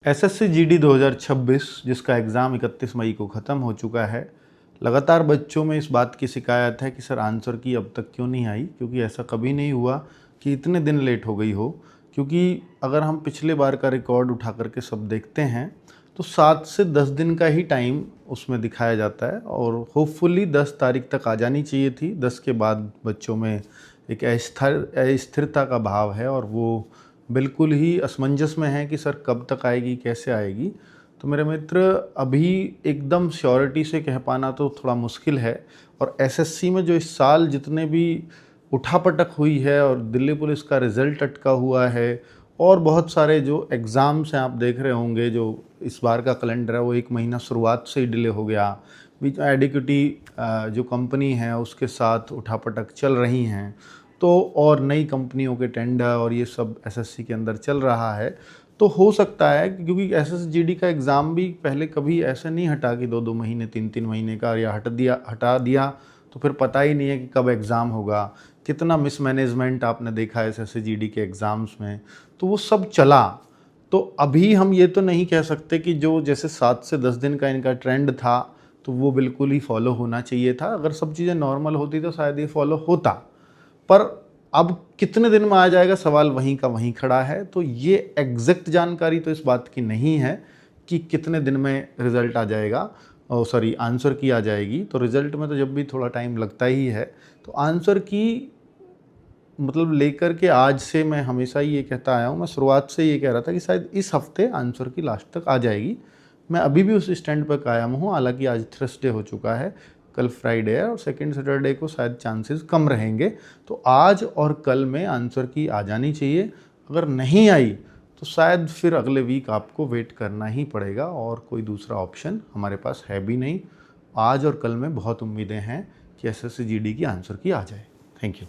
SSC GD 2026 जिसका exam 31 मई को ख़त्म हो चुका है। लगातार बच्चों में इस बात की शिकायत है कि सर आंसर की अब तक क्यों नहीं आई, क्योंकि ऐसा कभी नहीं हुआ कि इतने दिन लेट हो गई हो। क्योंकि अगर हम पिछले बार का रिकॉर्ड उठा करके सब देखते हैं तो 7 से 10 दिन का ही टाइम उसमें दिखाया जाता है और होपफुली 10 तारीख तक आ जानी चाहिए थी। 10 के बाद बच्चों में एक अस्थिरता का भाव है और वो बिल्कुल ही असमंजस में है कि सर कब तक आएगी, कैसे आएगी। तो मेरे मित्र, अभी एकदम श्योरिटी से कह पाना तो थोड़ा मुश्किल है। और एसएससी में जो इस साल जितने भी उठापटक हुई है और दिल्ली पुलिस का रिज़ल्ट अटका हुआ है और बहुत सारे जो एग्ज़ाम्स हैं, आप देख रहे होंगे जो इस बार का कैलेंडर है वो 1 महीना शुरुआत से ही डिले हो गया। बीच में एडिक्विटी जो कंपनी है उसके साथ उठापटक चल रही हैं, तो और नई कंपनियों के टेंडर और ये सब एसएससी के अंदर चल रहा है। तो हो सकता है कि क्योंकि एसएसजीडी का एग्ज़ाम भी पहले कभी ऐसे नहीं हटा कि 2-2 महीने 3-3 महीने का या हटा दिया तो फिर पता ही नहीं है कि कब एग्ज़ाम होगा। कितना मिसमैनेजमेंट आपने देखा है एसएसजीडी के एग्ज़ाम्स में, तो वो सब चला। तो अभी हम ये तो नहीं कह सकते कि जो जैसे 7 से 10 दिन का इनका ट्रेंड था तो वो बिल्कुल ही फॉलो होना चाहिए था। अगर सब चीज़ें नॉर्मल होती तो शायद ये फॉलो होता, पर अब कितने दिन में आ जाएगा सवाल वहीं का वहीं खड़ा है। तो ये एग्जैक्ट जानकारी तो इस बात की नहीं है कि कितने दिन में रिज़ल्ट आ जाएगा, सॉरी आंसर की आ जाएगी। तो रिज़ल्ट में तो जब भी थोड़ा टाइम लगता ही है। तो आंसर की मतलब लेकर के आज से मैं हमेशा ही ये कहता आया हूँ, मैं शुरुआत से ये कह रहा था कि शायद इस हफ्ते आंसर की लास्ट तक आ जाएगी। मैं अभी भी उस स्टैंड पर कायम हूँ। हालांकि आज थर्सडे हो चुका है, कल फ्राइडे है और सेकेंड सैटरडे को शायद चांसेस कम रहेंगे। तो आज और कल में आंसर की आ जानी चाहिए। अगर नहीं आई तो शायद फिर अगले वीक आपको वेट करना ही पड़ेगा और कोई दूसरा ऑप्शन हमारे पास है भी नहीं। आज और कल में बहुत उम्मीदें हैं कि एसएससी जीडी की आंसर की आ जाए। Thank you.